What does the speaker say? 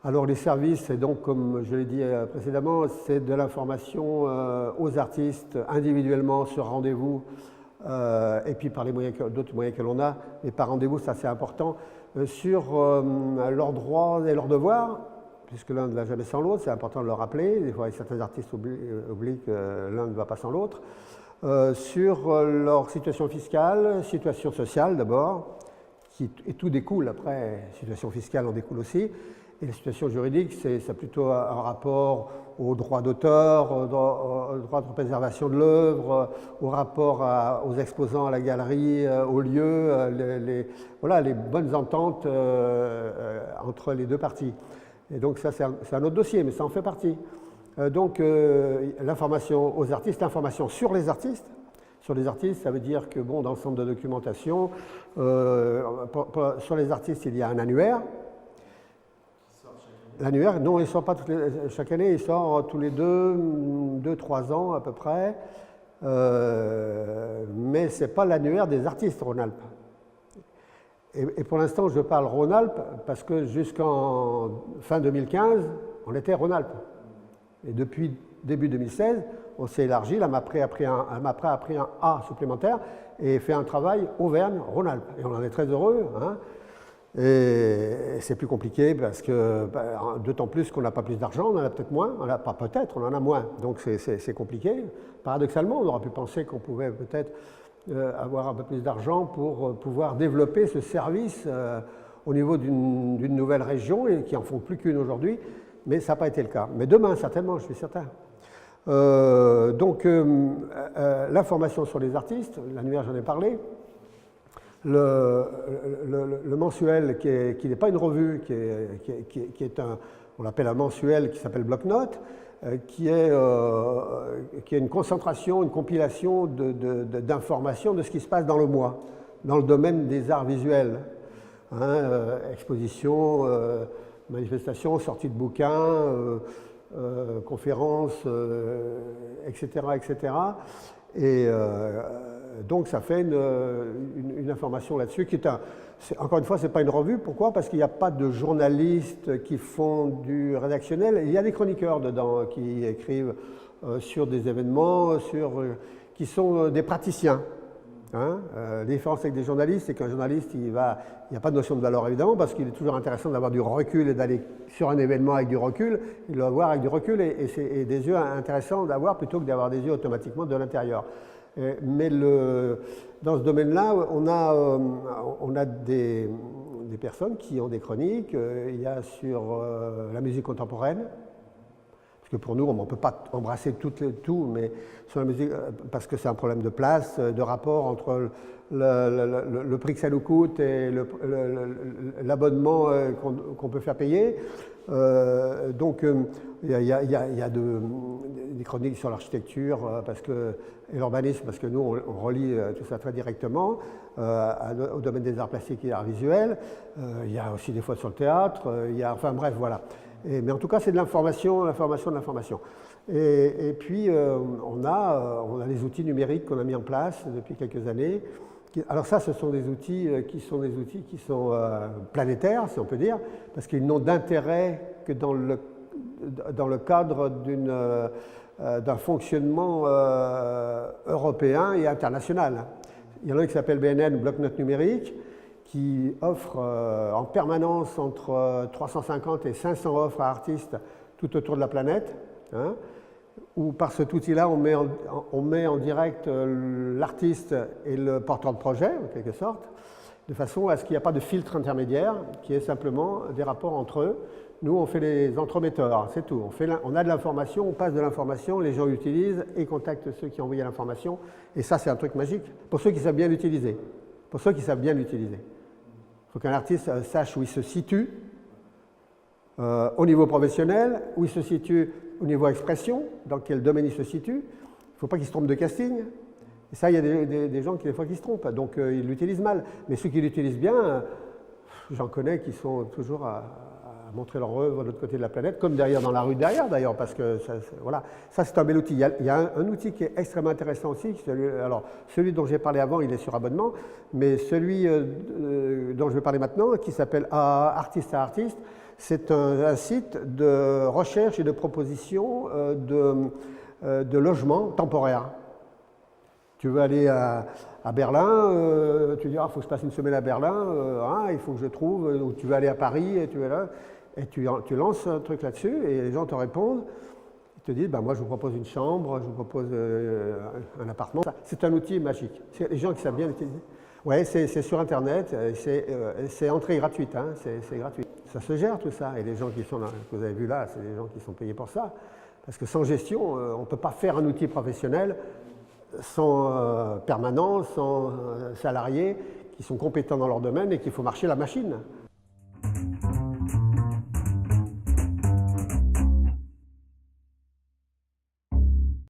Alors les services, c'est donc, comme je l'ai dit précédemment, c'est de l'information aux artistes individuellement sur rendez-vous et puis par d'autres moyens que l'on a, mais par rendez-vous, ça c'est important, sur leurs droits et leurs devoirs, puisque l'un ne va jamais sans l'autre, c'est important de le rappeler. Des fois, certains artistes oublient que l'un ne va pas sans l'autre. Sur leur situation fiscale, situation sociale d'abord, et tout découle après, situation fiscale en découle aussi. Et la situation juridique, c'est plutôt un rapport aux droits d'auteur, aux droits de préservation de l'œuvre, au rapport aux exposants, à la galerie, aux lieux, voilà, les bonnes ententes entre les deux parties. Et donc ça, c'est un autre dossier, mais ça en fait partie. Donc l'information aux artistes, l'information sur les artistes. Sur les artistes, ça veut dire que, bon, dans le centre de documentation, sur les artistes, il y a un annuaire. L'annuaire, non, il ne sort pas chaque année, il sort tous les 2-3 ans à peu près. Mais ce n'est pas l'annuaire des artistes Rhône-Alpes. Et pour l'instant, je parle Rhône-Alpes parce que jusqu'en fin 2015, on était Rhône-Alpes. Et depuis début 2016, on s'est élargi. La MAPRE a pris un A supplémentaire et fait un travail Auvergne-Rhône-Alpes. Et on en est très heureux. Hein. Et c'est plus compliqué parce que, d'autant plus qu'on n'a pas plus d'argent, on en a peut-être moins, pas peut-être, on en a moins, donc c'est compliqué. Paradoxalement, on aurait pu penser qu'on pouvait peut-être avoir un peu plus d'argent pour pouvoir développer ce service au niveau d'une nouvelle région, et qui en font plus qu'une aujourd'hui, mais ça n'a pas été le cas. Mais demain, certainement, je suis certain. Donc, l'information sur les artistes, l'annuaire, j'en ai parlé. Le mensuel, qui n'est pas une revue, qui est on l'appelle un mensuel, qui s'appelle Bloc-Notes, qui est une concentration, une compilation d'informations de ce qui se passe dans le mois, dans le domaine des arts visuels. Hein, expositions, manifestations, sorties de bouquins, conférences, etc., etc. Et donc ça fait une information là-dessus qui est encore une fois, ce n'est pas une revue. Pourquoi? Parce qu'il n'y a pas de journalistes qui font du rédactionnel. Il y a des chroniqueurs dedans qui écrivent sur des événements, qui sont des praticiens. Hein? La différence avec des journalistes, c'est qu'un journaliste, il n'y a pas de notion de valeur évidemment, parce qu'il est toujours intéressant d'avoir du recul et d'aller sur un événement avec du recul. Il doit voir avec du recul et des yeux intéressants d'avoir plutôt que d'avoir des yeux automatiquement de l'intérieur. Mais dans ce domaine-là, on a des personnes qui ont des chroniques. Il y a sur la musique contemporaine, parce que pour nous, on ne peut pas embrasser tout, mais sur la musique, parce que c'est un problème de place, de rapport entre le prix que ça nous coûte et l'abonnement qu'on peut faire payer. Donc, il y a des chroniques sur l'architecture et l'urbanisme, parce que nous, on relie tout ça très directement au domaine des arts plastiques et des arts visuels. Il y a aussi des fois sur le théâtre. Enfin bref, voilà. Mais en tout cas, c'est de l'information, de l'information. Et puis, on a les outils numériques qu'on a mis en place depuis quelques années. Alors ça, ce sont des outils qui sont planétaires, si on peut dire, parce qu'ils n'ont d'intérêt que dans le cadre d'un fonctionnement européen et international. Il y en a un qui s'appelle BNN, Bloc-Notes numérique, qui offre en permanence entre 350 et 500 offres à artistes tout autour de la planète, hein, où par cet outil-là, on met en direct l'artiste et le porteur de projet, en quelque sorte, de façon à ce qu'il n'y ait pas de filtre intermédiaire, qui est simplement des rapports entre eux. Nous, on fait les entremetteurs, c'est tout. On a de l'information, on passe de l'information, les gens l'utilisent et contactent ceux qui ont envoyé l'information. Et ça, c'est un truc magique pour ceux qui savent bien l'utiliser. Pour ceux qui savent bien l'utiliser. Il faut qu'un artiste sache où il se situe au niveau professionnel, où il se situe au niveau expression, dans quel domaine il se situe. Il ne faut pas qu'il se trompe de casting. Et ça, il y a des gens qui, des fois, qui se trompent, donc ils l'utilisent mal. Mais ceux qui l'utilisent bien, j'en connais qui sont toujours à montrer leur œuvre de l'autre côté de la planète, comme derrière dans la rue derrière d'ailleurs, parce que voilà, ça c'est un bel outil. Il y a un outil qui est extrêmement intéressant aussi. Celui dont j'ai parlé avant, il est sur abonnement, mais celui dont je vais parler maintenant, qui s'appelle Artiste à Artiste, c'est un site de recherche et de proposition de logements temporaires. Tu veux aller à Berlin, tu dis il faut que je passe une semaine à Berlin, il faut que je trouve, ou tu veux aller à Paris, et tu es là, et tu lances un truc là-dessus, et les gens te répondent, ils te disent moi je vous propose une chambre, je vous propose un appartement. C'est un outil magique. Les gens qui savent bien l'utiliser. Oui, c'est sur Internet, c'est entrée gratuite, hein, c'est gratuit. Ça se gère tout ça, et les gens qui sont là, que vous avez vu là, c'est des gens qui sont payés pour ça. Parce que sans gestion, on ne peut pas faire un outil professionnel sans permanent, sans salariés qui sont compétents dans leur domaine et qu'il faut marcher la machine.